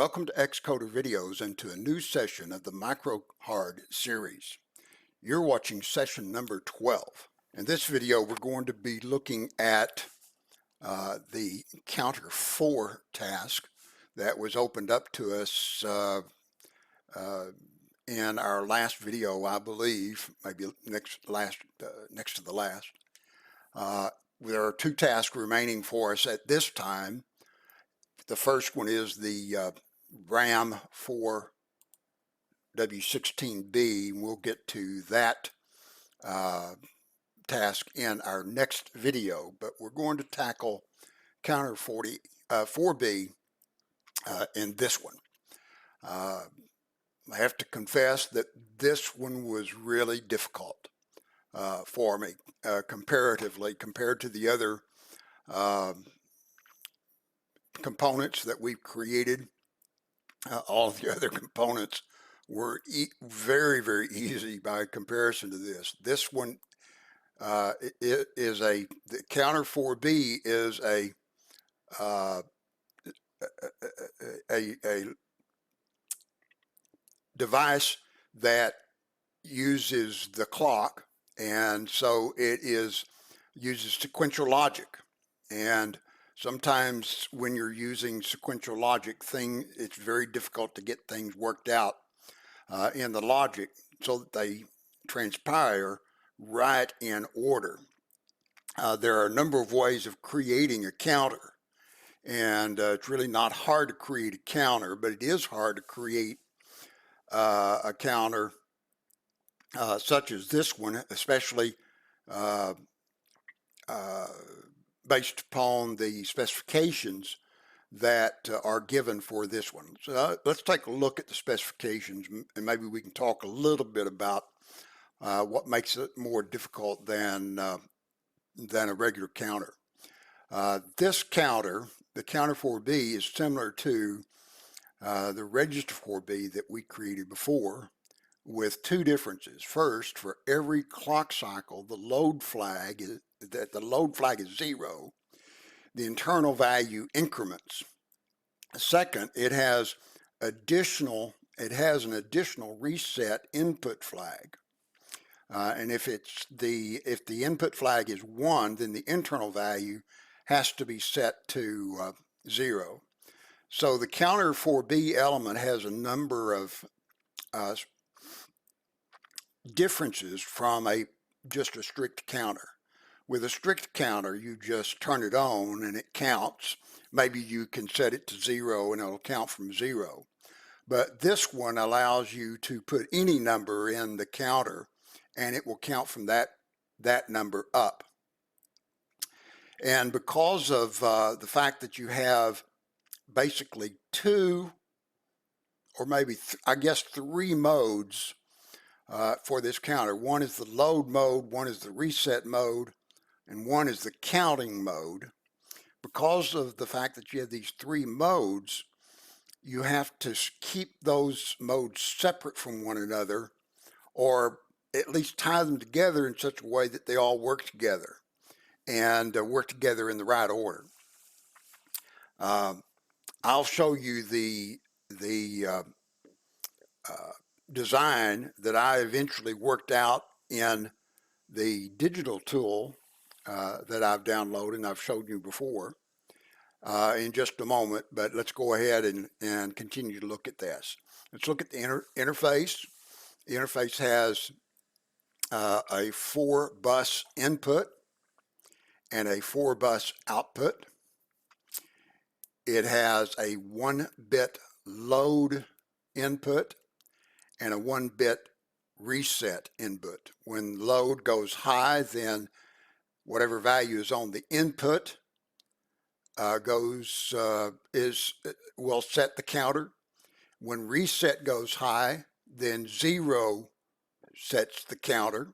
Welcome to Xcoder Videos and to a new session of the Microhard series. You're watching session number 12. In this video, we're going to be looking at the Counter 4 task that was opened up to us in our last video, I believe, maybe next to the last. There are two tasks remaining for us at this time. The first one is the RAM for W16B. We'll get to that task in our next video, but we're going to tackle Counter 4B in this one. I have to confess that this one was really difficult for me comparatively compared to the other components that we've created. All of the other components were very, very easy by comparison to this. This one the Counter 4B is a device that uses the clock, and so it uses sequential logic. And sometimes when you're using sequential logic, it's very difficult to get things worked out in the logic so that they transpire right in order. There are a number of ways of creating a counter, and it's really not hard to create a counter, but it is hard to create a counter such as this one, especially based upon the specifications that are given for this one. So let's take a look at the specifications, and maybe we can talk a little bit about what makes it more difficult than a regular counter. This counter, the Counter 4B, is similar to the Register 4B that we created before, with two differences. First, for every clock cycle, the load flag is 0. The internal value increments. Second, it has an additional reset input flag. And if the input flag is 1, then the internal value has to be set to 0. So the Counter 4B element has a number of differences from just a strict counter. With a strict counter, you just turn it on and it counts. Maybe you can set it to 0 and it'll count from 0. But this one allows you to put any number in the counter and it will count from that number up. And because of the fact that you have basically two, or maybe I guess 3 modes for this counter. One is the load mode, one is the reset mode, and one is the counting mode. Because of the fact that you have these 3 modes, you have to keep those modes separate from one another, or at least tie them together in such a way that they all work together and work together in the right order. I'll show you the design that I eventually worked out in the digital tool that I've downloaded and I've showed you before in just a moment, but let's go ahead and continue to look at this. Let's look at the interface. The interface has a 4-bus input and a 4-bus output. It has a 1-bit load input and a 1-bit reset input. When load goes high, then whatever value is on the input will set the counter. When reset goes high, then 0 sets the counter.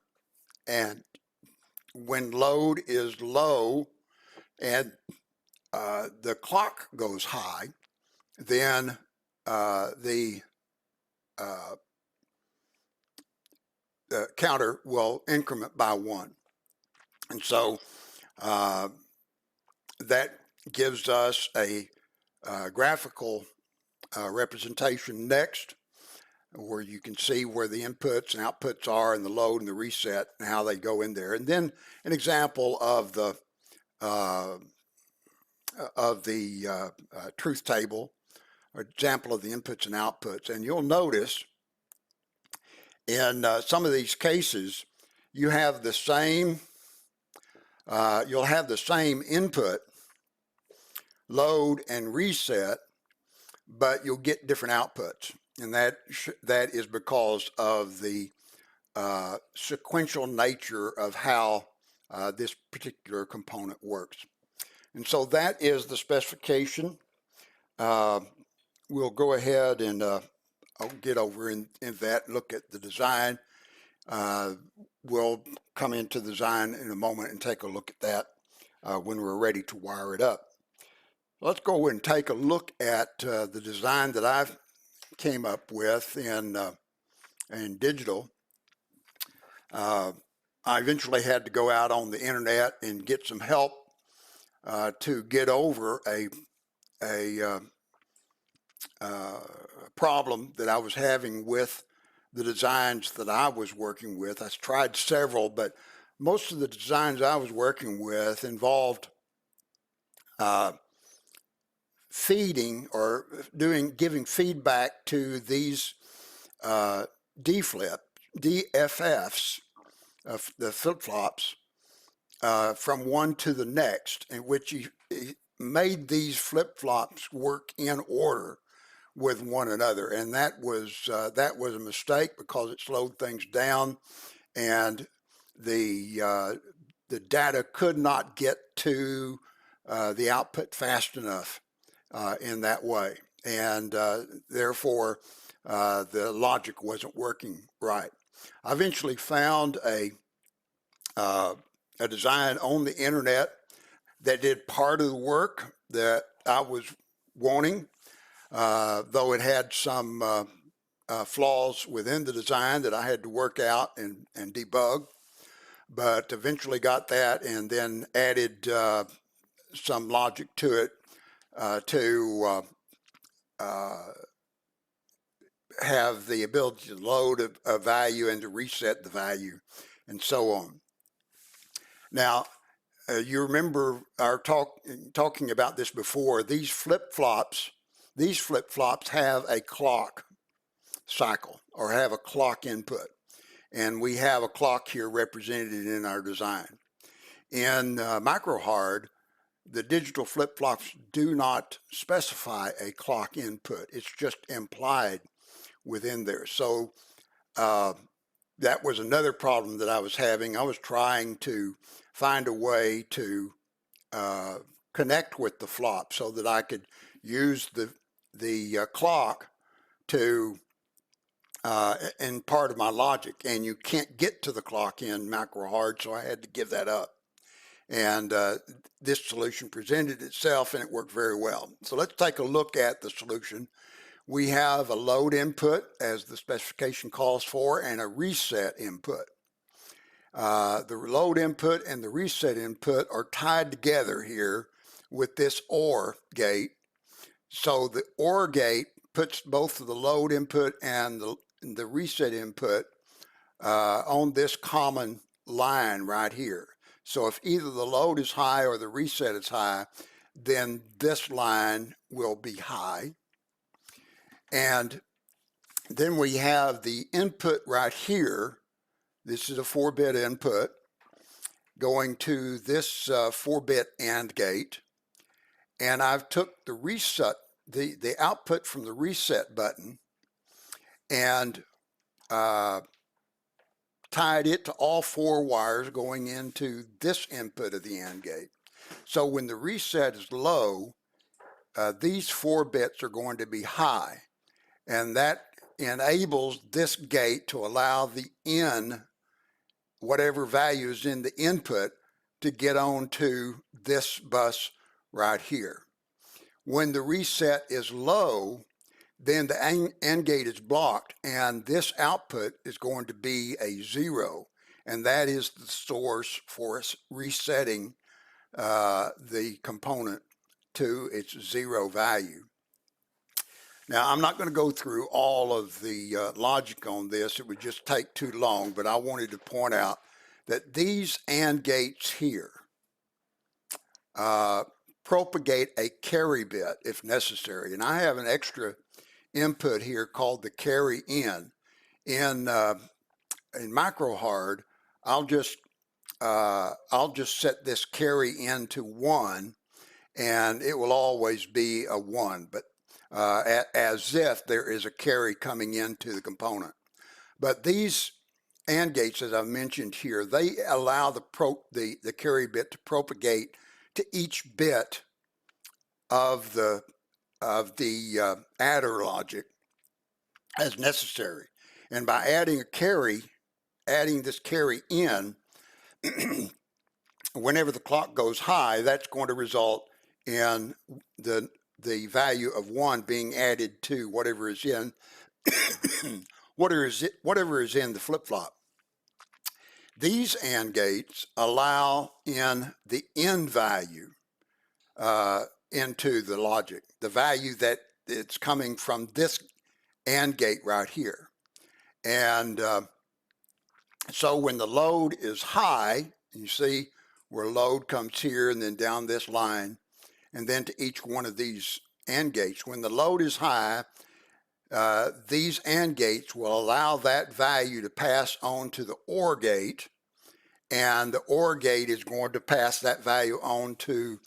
And when load is low and the clock goes high, then the counter will increment by 1. And so that gives us a graphical representation next, where you can see where the inputs and outputs are and the load and the reset and how they go in there. And then an example of the truth table, or example of the inputs and outputs. And you'll notice in some of these cases, you have the same, you'll have the same input, load and reset, but you'll get different outputs. And that is because of the sequential nature of how this particular component works. And so that is the specification. We'll go ahead and I'll get over in that, look at the design. We'll come into the design in a moment and take a look at that when we're ready to wire it up. Let's go and take a look at the design that I've came up with in digital. I eventually had to go out on the internet and get some help to get over a problem that I was having with the designs that I was working with. I tried several, but most of the designs I was working with involved feeding or giving feedback to these DFFs, the flip-flops, from one to the next, in which he made these flip-flops work in order with one another, and that was a mistake because it slowed things down, and the data could not get to the output fast enough in that way, and therefore the logic wasn't working right. I eventually found a design on the internet that did part of the work that I was wanting, though it had some flaws within the design that I had to work out and debug, but eventually got that and then added some logic to it to have the ability to load a value and to reset the value and so on. Now, you remember our talking about this before. These flip-flops have a clock cycle or have a clock input, and we have a clock here represented in our design. In Microhard, the digital flip-flops do not specify a clock input. It's just implied within there. So that was another problem that I was having. I was trying to find a way to connect with the flop so that I could use the clock to in part of my logic, and you can't get to the clock in Microhard, so I had to give that up. And this solution presented itself, and it worked very well. So let's take a look at the solution. We have a load input, as the specification calls for, and a reset input. The load input and the reset input are tied together here with this OR gate. So the OR gate puts both of the load input and the reset input on this common line right here. So if either the load is high or the reset is high, then this line will be high. And then we have the input right here. This is a 4-bit input going to this 4-bit AND gate. And I've took the reset, the output from the reset button, and tied it to all 4 wires going into this input of the AND gate. So when the reset is low, these 4 bits are going to be high, and that enables this gate to allow the N, whatever value is in the input, to get on to this bus right here. When the reset is low, then the AND gate is blocked, and this output is going to be a 0, and that is the source for us resetting the component to its 0 value. Now, I'm not going to go through all of the logic on this. It would just take too long, but I wanted to point out that these AND gates here propagate a carry bit if necessary. And I have an extra input here called the carry in. In Microhard, I'll just set this carry in to 1, and it will always be a 1, but as if there is a carry coming into the component. But these AND gates, as I've mentioned here, they allow the carry bit to propagate to each bit of the adder logic as necessary. And by adding this carry in, whenever the clock goes high, that's going to result in the value of 1 being added to whatever is in whatever is in the flip-flop. These AND gates allow in the end value into the logic, the value that it's coming from this AND gate right here. And so when the load is high, you see where load comes here and then down this line, and then to each one of these AND gates. When the load is high, these AND gates will allow that value to pass on to the OR gate, and the OR gate is going to pass that value on to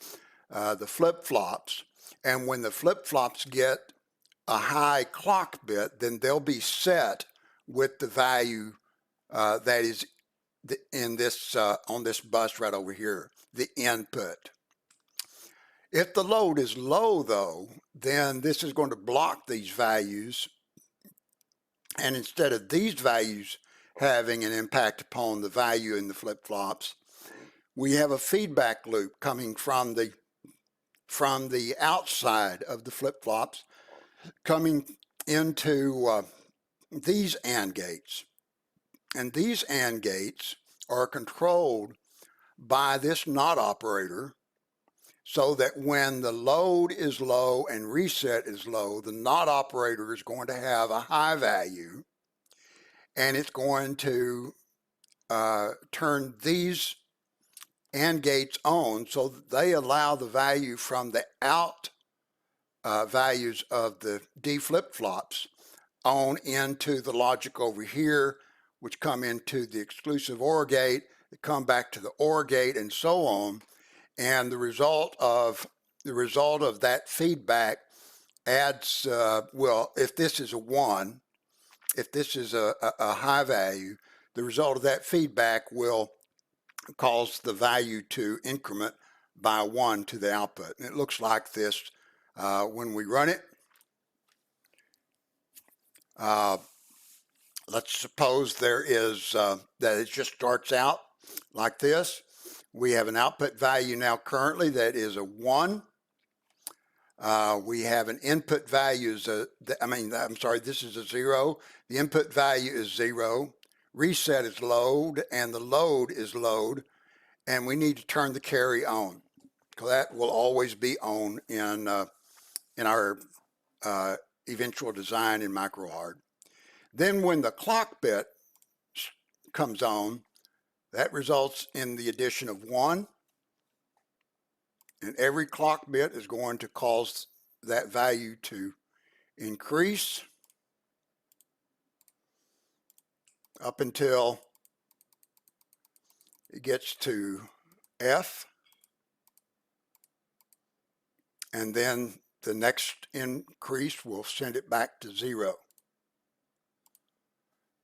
the flip-flops. And when the flip-flops get a high clock bit, then they'll be set with the value that is in this on this bus right over here, the input. If the load is low, though, then this is going to block these values, and instead of these values having an impact upon the value in the flip-flops, we have a feedback loop coming from the outside of the flip-flops coming into these AND gates. And these AND gates are controlled by this NOT operator, so that when the load is low and reset is low, the NOT operator is going to have a high value, and it's going to turn these AND gates on so that they allow the value from the out values of the D flip-flops on into the logic over here, which come into the exclusive OR gate, that come back to the OR gate, and so on. And the result of that feedback adds, well, if this is a 1, if this is a high value, the result of that feedback will cause the value to increment by 1 to the output. And it looks like this when we run it. Let's suppose there is, that it just starts out like this. We have an output value now currently that is a 1. We have an input value, this is a 0. The input value is 0. Reset is load, and the load is load. And we need to turn the carry on, because that will always be on in our eventual design in Microhard. Then when the clock bit comes on, that results in the addition of 1, and every clock bit is going to cause that value to increase up until it gets to F, and then the next increase will send it back to 0,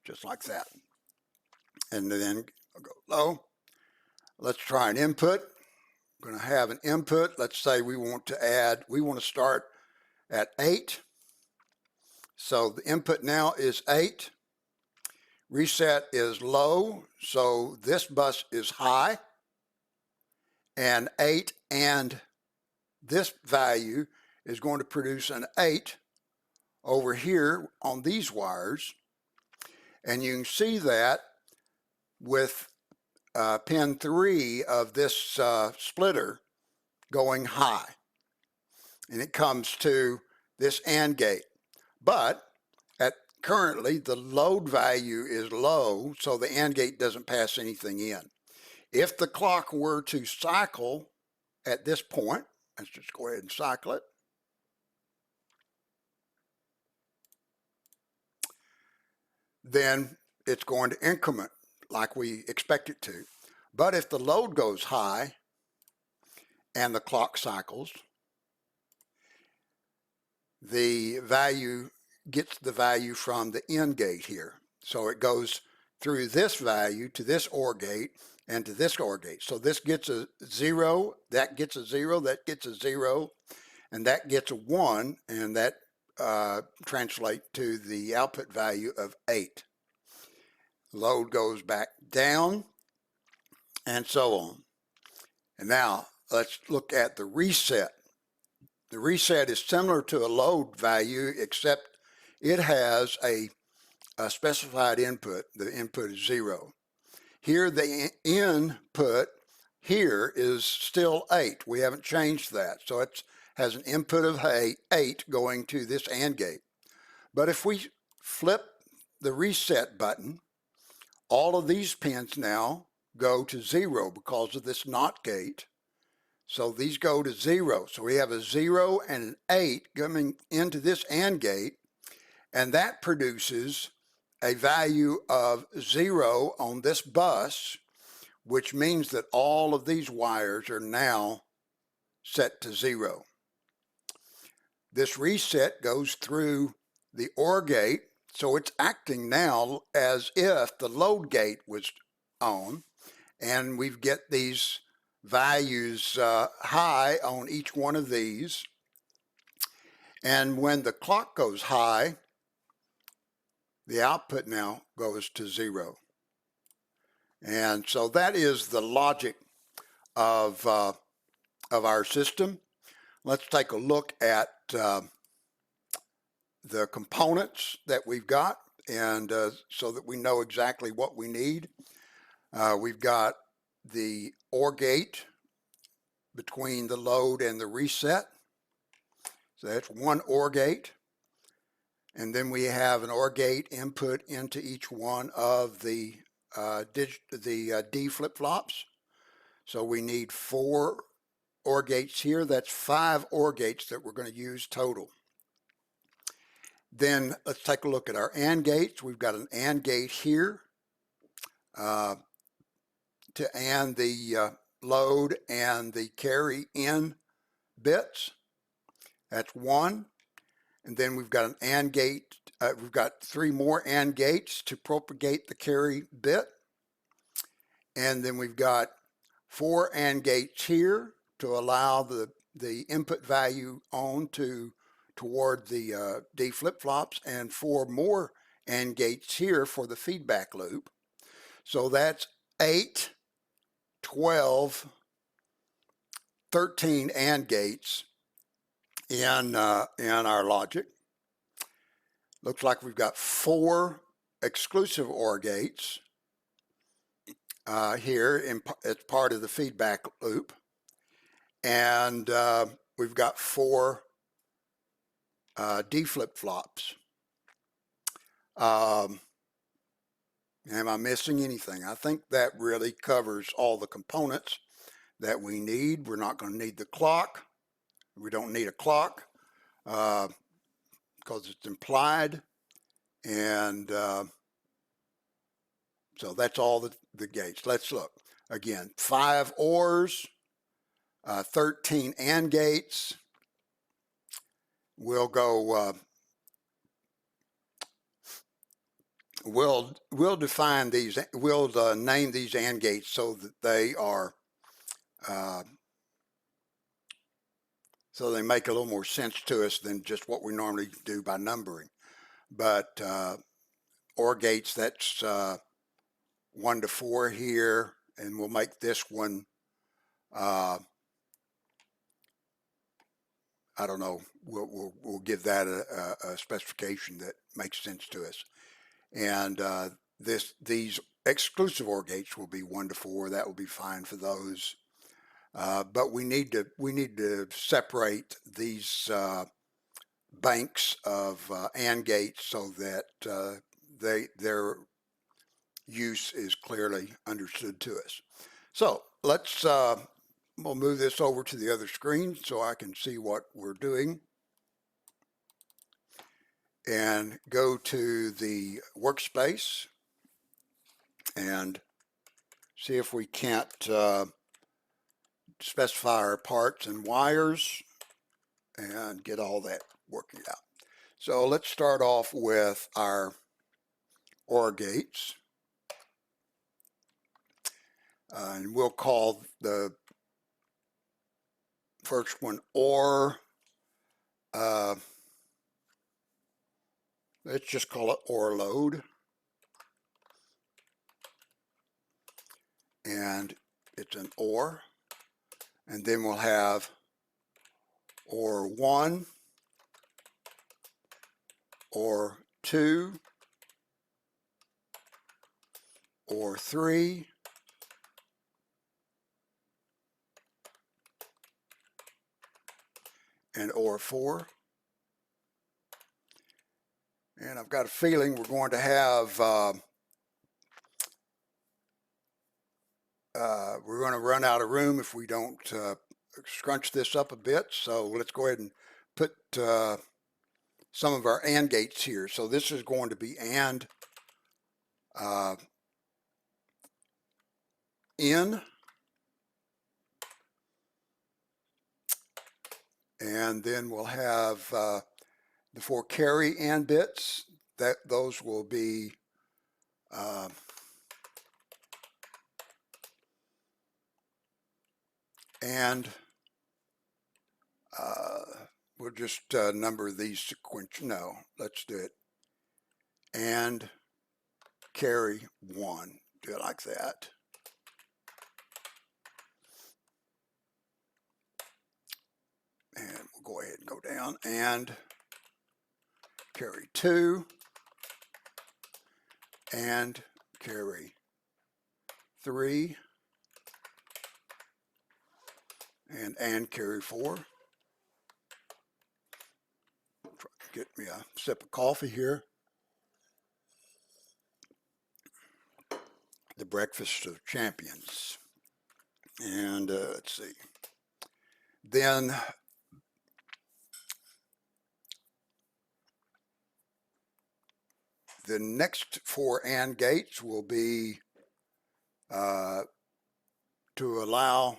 just like that. And then I'll go low. Let's try an input. I'm going to have an input. Let's say we want to start at 8. So the input now is 8. Reset is low, so this bus is high. And 8 and this value is going to produce an 8 over here on these wires. And you can see that with pin 3 of this splitter going high, and it comes to this AND gate. but currently the load value is low, so the AND gate doesn't pass anything in. If the clock were to cycle at this point, let's just go ahead and cycle it. Then it's going to increment like we expect it to. But if the load goes high and the clock cycles, the value gets the value from the end gate here. So it goes through this value to this OR gate and to this OR gate. So this gets a 0, that gets a 0, that gets a 0, and that gets a 1, and that translates to the output value of 8. Load goes back down, and so on. And now let's look at the reset. The reset is similar to a load value, except it has a specified input. The input is 0. Here the input here is still 8. We haven't changed that. So it has an input of 8 going to this AND gate. But if we flip the reset button, all of these pins now go to 0 because of this NOT gate. So these go to 0. So we have a 0 and an 8 coming into this AND gate, and that produces a value of 0 on this bus, which means that all of these wires are now set to 0. This reset goes through the OR gate, so it's acting now as if the load gate was on, and we get these values high on each one of these. And when the clock goes high, the output now goes to 0. And so that is the logic of our system. Let's take a look at the components that we've got, and so that we know exactly what we need. We've got the OR gate between the load and the reset. So that's one OR gate. And then we have an OR gate input into each one of the D flip-flops. So we need 4 OR gates here. That's 5 OR gates that we're going to use total. Then let's take a look at our AND gates. We've got an AND gate here to AND the load and the carry in bits. That's 1. And then we've got an AND gate. We've got 3 more AND gates to propagate the carry bit. And then we've got 4 AND gates here to allow the input value on toward the D flip-flops, and 4 more AND gates here for the feedback loop. So that's 8, 12, 13 AND gates in our logic. Looks like we've got 4 exclusive OR gates here as part of the feedback loop, and we've got 4 D flip-flops. Am I missing anything? I think that really covers all the components that we need. We're not going to need the clock. We don't need a clock because it's implied. And so that's all the gates. Let's look. Again, 5 ORs, 13 AND gates. We'll go, we'll define these, we'll name these AND gates so that they are, so they make a little more sense to us than just what we normally do by numbering. But OR gates, that's 1 to 4 here, and we'll make this one, I don't know, we'll give that a specification that makes sense to us. And these exclusive OR gates will be 1 to 4. That will be fine for those. But we need to separate these banks of AND gates so that their use is clearly understood to us. So let's we'll move this over to the other screen so I can see what we're doing, and go to the workspace and see if we can't specify our parts and wires and get all that working out. So let's start off with our OR gates, and we'll call the first one OR. Let's just call it OR load, and it's an OR. And then we'll have OR 1, OR 2, OR 3, and OR 4. And I've got a feeling we're going to have, we're going to run out of room if we don't scrunch this up a bit. So let's go ahead and put some of our AND gates here. So this is going to be AND in, and then we'll have the 4 carry AND bits. Those will be and we'll just number these sequential. No, let's do it. And carry 1. Do it like that. And we'll go ahead and go down and carry 2 and carry 3 and carry 4. Get me a sip of coffee here. The breakfast of champions. And let's see. Then the next 4 AND gates will be to allow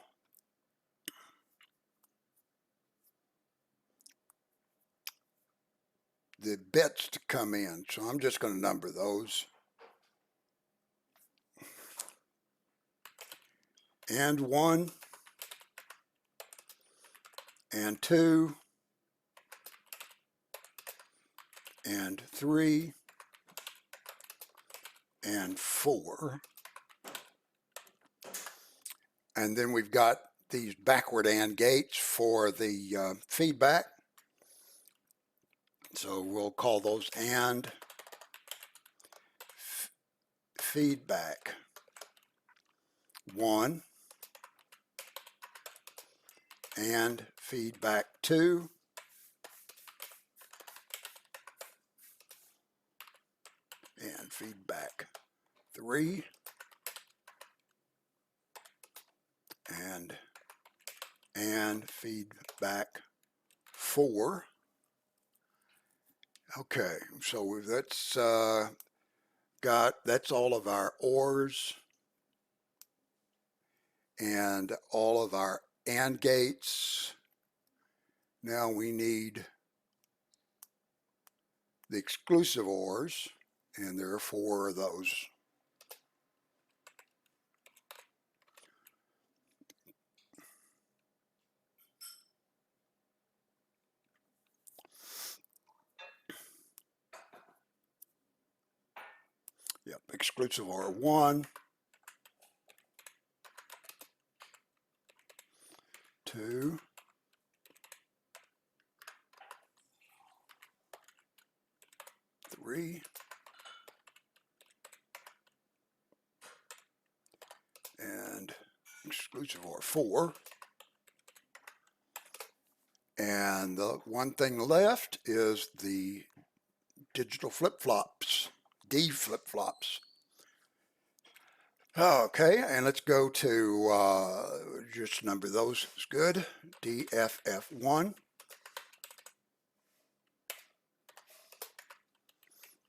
the bits to come in. So I'm just going to number those. And 1, and 2, and 3, and 4. And then we've got these backward AND gates for the feedback. So we'll call those AND feedback 1, and feedback 2, and feedback 3, and feedback 4. Okay, so that's that's all of our ORs and all of our AND gates. Now we need the exclusive ORs, and there are 4 of those. Yep, exclusive OR 1, 2, 3, and exclusive OR 4. And the one thing left is the digital flip-flops, D flip-flops. Okay, and let's go to just number those is good. DFF1,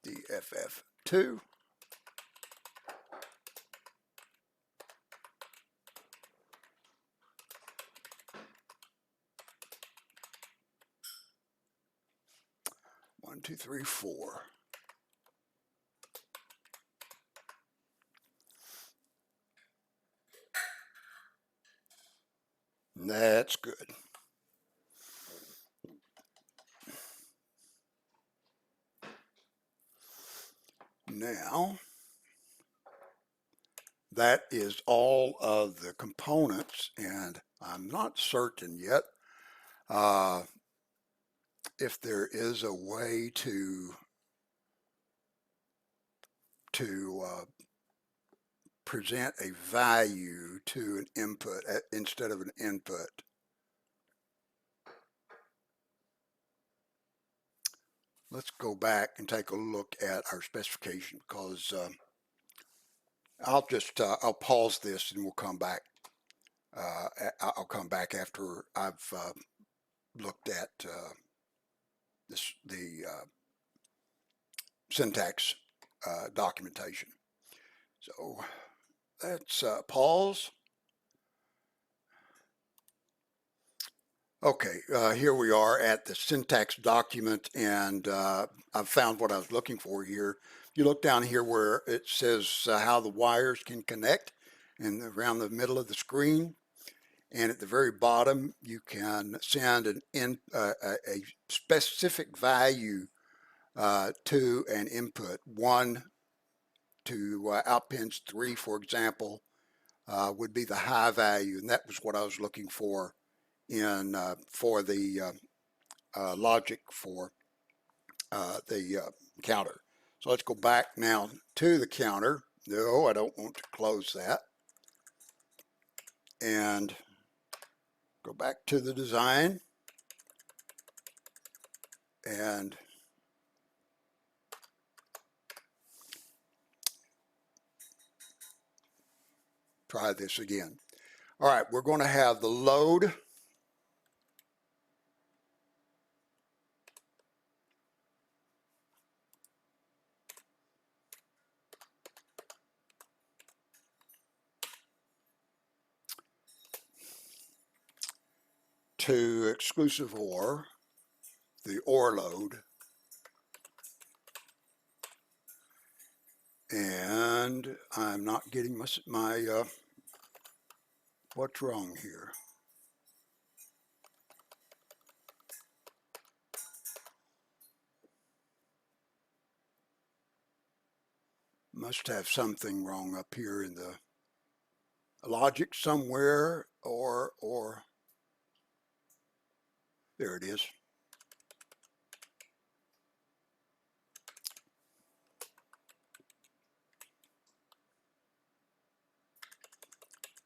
DFF2, one, two, three, four. That's good. Now, that is all of the components, and I'm not certain yet if there is a way to present a value to an input instead of an input. Let's go back and take a look at our specification, because I'll pause this and we'll come back. I'll come back after I've looked at the syntax documentation. So let's pause. Okay, here we are at the syntax document, and I've found what I was looking for here. You look down here where it says how the wires can connect, and around the middle of the screen, and at the very bottom you can send a specific value to an input. 1 to out pins 3, for example, would be the high value, and that was what I was looking for in for the logic for the counter. So let's go back now to the counter. No, I don't want to close that. And go back to the design and try this again. All right, we're going to have the load to exclusive OR, the OR load, and I'm not getting my what's wrong here? Must have something wrong up here in the logic somewhere, or there it is.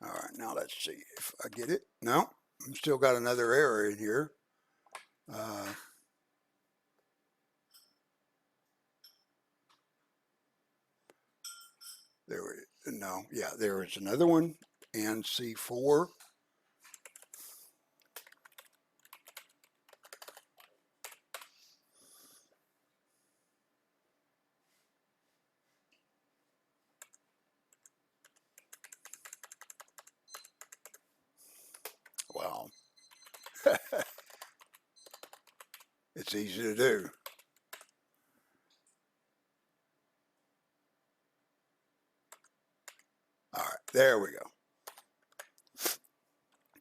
All right, now let's see if I get it. No, I'm still got another error in here. There is another one, and C4. Wow. It's easy to do. All right, there we go.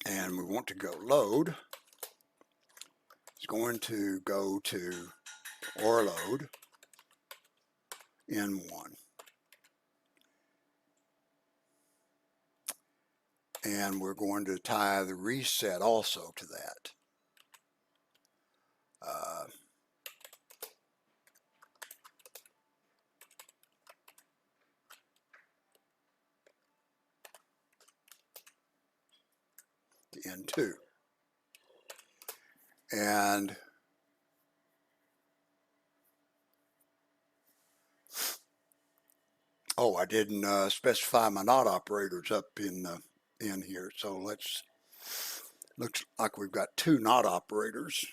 And we want to go load. It's going to go to OR load N1. And we're going to tie the reset also to that. To N2. And oh, I didn't specify my NOT operators up in here. So looks like we've got two NOT operators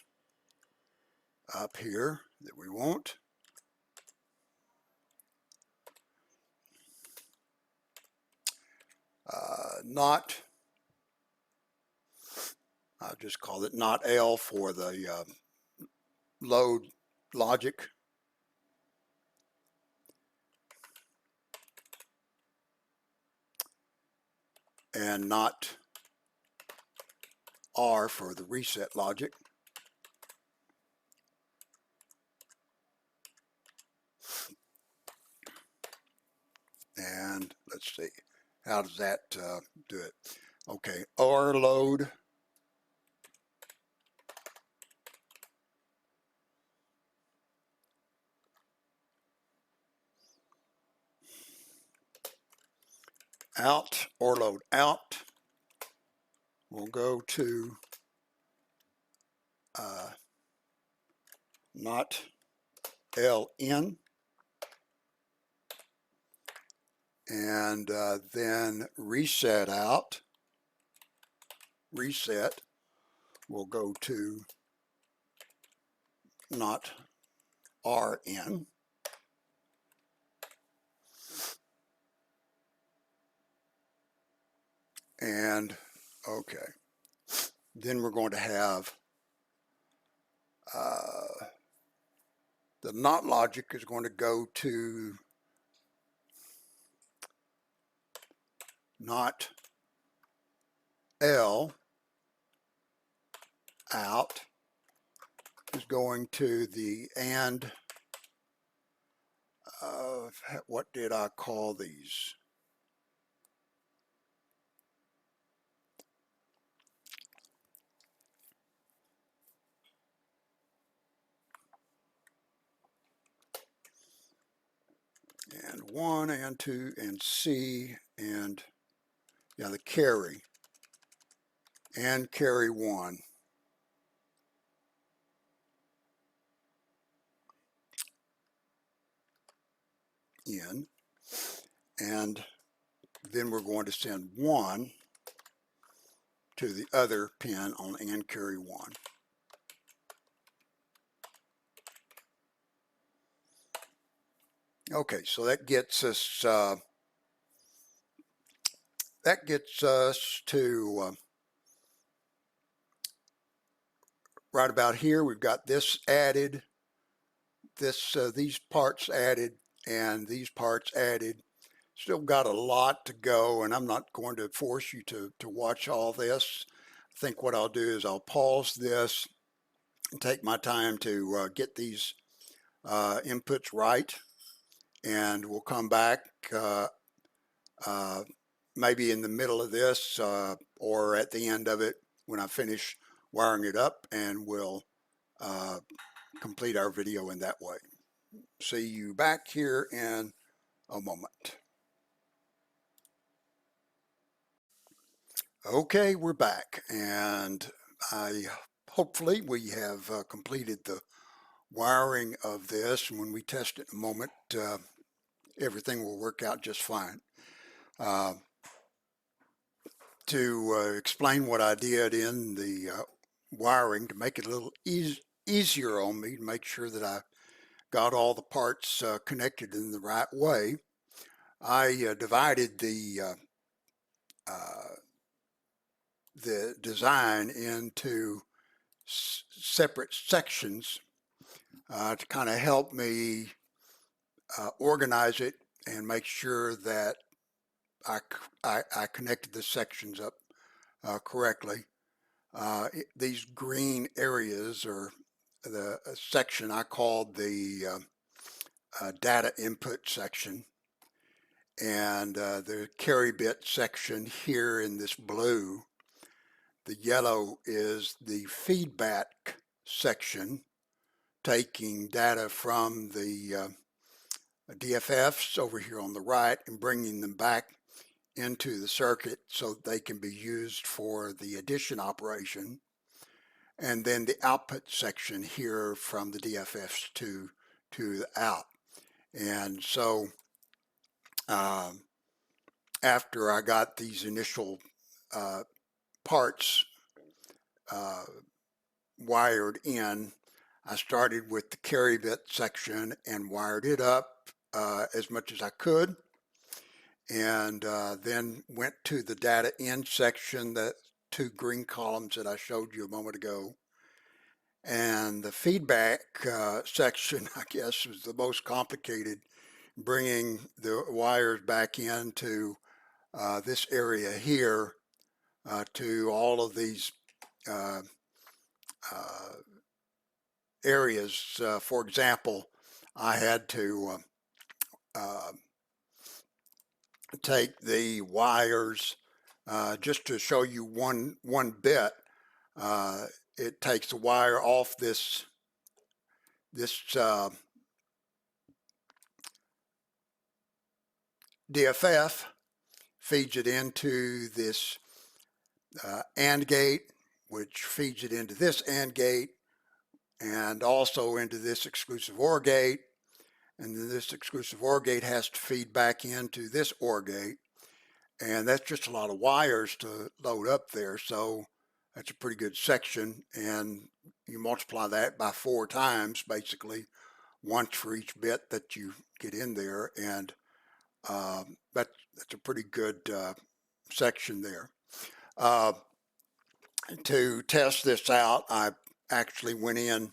up here that we want. NOT, I'll just call it NOT L for the load logic. And NOT R for the reset logic. And let's see, how does that do it? Okay, R load out, or load out will go to NOT LN, and then reset out, reset will go to NOT RN. And okay, then we're going to have the NOT logic is going to go to NOT L out is going to the and what did I call these? And 1 and 2 and C and yeah, the carry and carry 1. In, and then we're going to send 1 to the other pin on and carry 1. Okay, so that gets us to right about here. We've got this added, these parts added, and these parts added. Still got a lot to go, and I'm not going to force you to watch all this. I think what I'll do is I'll pause this and take my time to get these inputs right, and we'll come back maybe in the middle of this or at the end of it when I finish wiring it up, and we'll complete our video in that way. See you back here in a moment. Okay, we're back, and hopefully we have completed the wiring of this, and when we test it in a moment, everything will work out just fine. To explain what I did in the wiring to make it a little easier on me, to make sure that I got all the parts connected in the right way, I divided the design into separate sections to kind of help me organize it and make sure that I connected the sections up correctly. These green areas are the section I called the data input section, and the carry bit section here in this blue. The yellow is the feedback section, taking data from the DFFs over here on the right and bringing them back into the circuit so they can be used for the addition operation. and then the output section here from the DFFs to the out. And so after I got these initial parts wired in, I started with the carry bit section and wired it up as much as I could, and then went to the data in section, the two green columns that I showed you a moment ago. And the feedback section, I guess, was the most complicated, bringing the wires back into this area here to all of these areas. For example, I had to take the wires just to show you one bit. It takes the wire off this DFF, feeds it into this AND gate, which feeds it into this AND gate, and also into this exclusive OR gate. And then this exclusive OR gate has to feed back into this OR gate. And that's just a lot of wires to load up there. So that's a pretty good section. And you multiply that by 4 times, basically, once for each bit that you get in there. And that's a pretty good section there. To test this out, I actually went in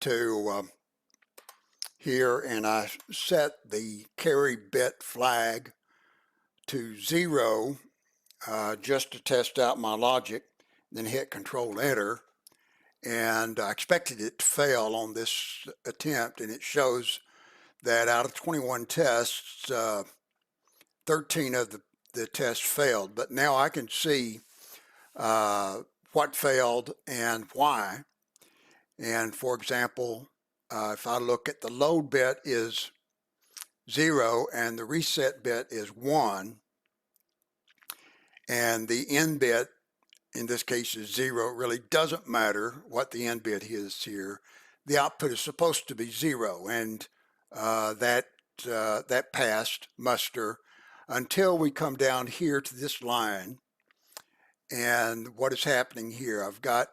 to here and I set the carry bit flag to 0 just to test out my logic, then hit Control Enter, and I expected it to fail on this attempt, and it shows that out of 21 tests, 13 of the tests failed. But now I can see what failed and why. And for example, if I look at the load bit is 0 and the reset bit is 1, and the end bit in this case is 0, it really doesn't matter what the end bit is here. The output is supposed to be 0, and that passed muster until we come down here to this line. And what is happening here? I've got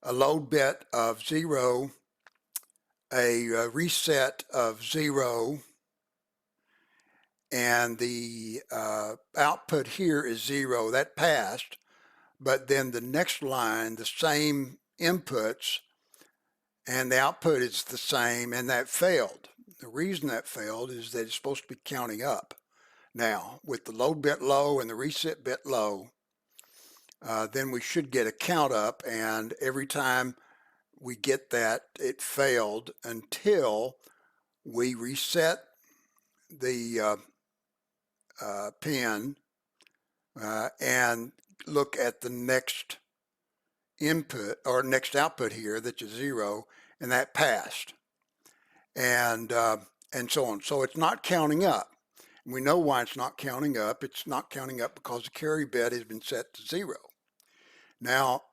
a load bit of 0, a reset of 0, and the output here is 0. That passed, but then the next line, the same inputs, and the output is the same, and that failed. The reason that failed is that it's supposed to be counting up. Now, with the load bit low and the reset bit low, then we should get a count up, and every time we get that, it failed until we reset the pin and look at the next input or next output here, that's a 0, and that passed, and so on. So it's not counting up. We know why it's not counting up. It's not counting up because the carry bit has been set to 0. Now,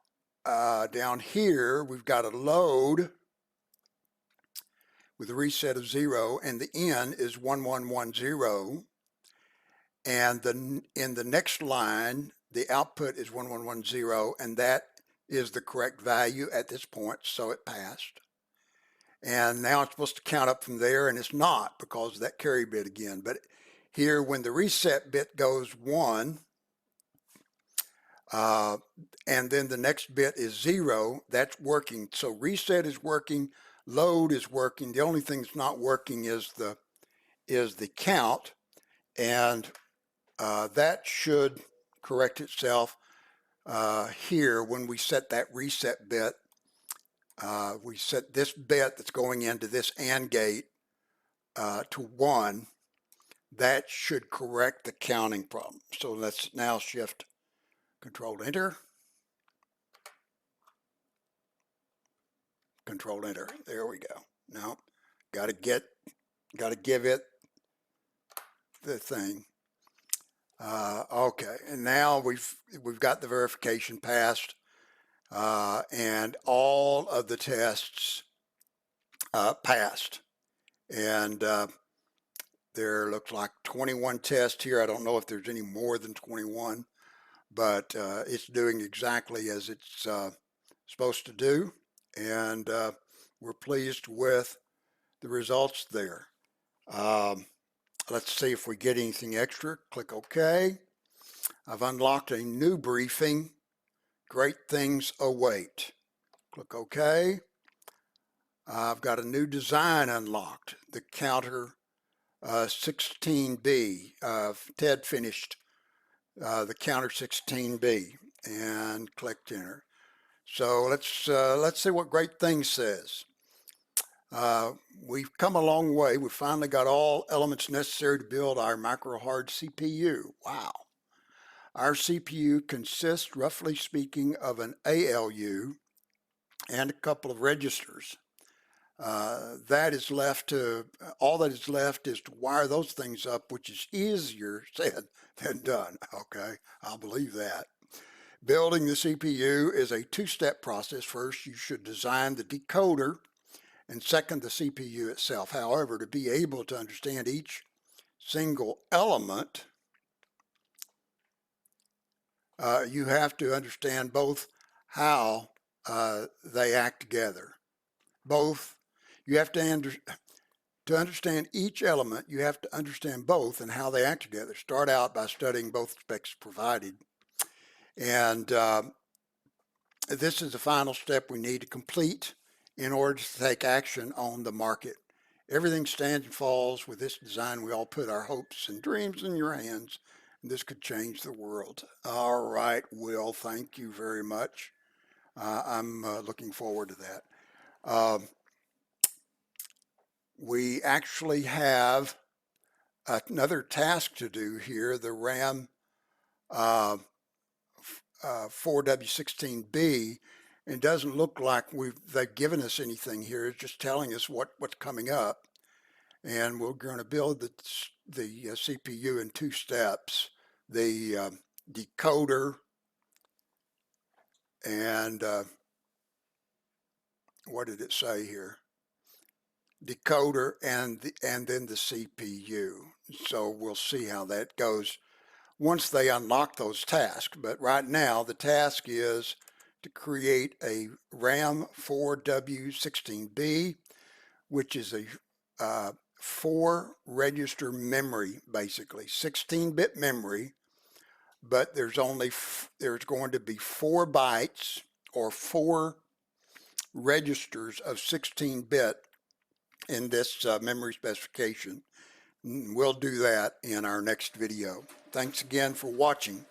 down here, we've got a load with a reset of 0, and the N is 1110. And in the next line, the output is 1110, and that is the correct value at this point, so it passed. And now it's supposed to count up from there, and it's not because of that carry bit again. But here, when the reset bit goes 1, and then the next bit is 0, that's working. So reset is working, load is working. The only thing that's not working is the count, and that should correct itself here when we set that reset bit. We set this bit that's going into this AND gate to 1. That should correct the counting problem. So let's now shift Control Enter. Control Enter. There we go. Now, got to give it the thing. Okay, and now we've got the verification passed, and all of the tests passed. And there looks like 21 tests here. I don't know if there's any more than 21, but it's doing exactly as it's supposed to do, and we're pleased with the results there. Um, let's see if we get anything extra. Click OK. I've unlocked a new briefing. Great things await. Click OK. I've got a new design unlocked, the counter 16B. Ted finished the counter 16B and clicked enter. So let's see what great things says. We've come a long way. We finally got all elements necessary to build our Microhard CPU. Wow. Our CPU consists, roughly speaking, of an ALU and a couple of registers. All that is left is to wire those things up, which is easier said than done. Okay, I'll believe that. Building the CPU is a two-step process. First, you should design the decoder, and second, the CPU itself. However, to be able to understand each single element, you have to understand both how they act together. You have to understand each element, you have to understand both and how they act together. Start out by studying both specs provided. And this is the final step we need to complete in order to take action on the market. Everything stands and falls with this design. We all put our hopes and dreams in your hands, and this could change the world. All right, Will, thank you very much. I'm looking forward to that. We actually have another task to do here, the RAM 4W16B. It doesn't look like they've given us anything here. It's just telling us what's coming up. And we're going to build the CPU in two steps. The decoder and what did it say here? Decoder and then the CPU. So we'll see how that goes once they unlock those tasks. But right now the task is to create a RAM 4W16B, which is a 4 register memory, basically 16-bit memory, but there's going to be 4 bytes or 4 registers of 16-bit in this memory specification. We'll do that in our next video. Thanks again for watching.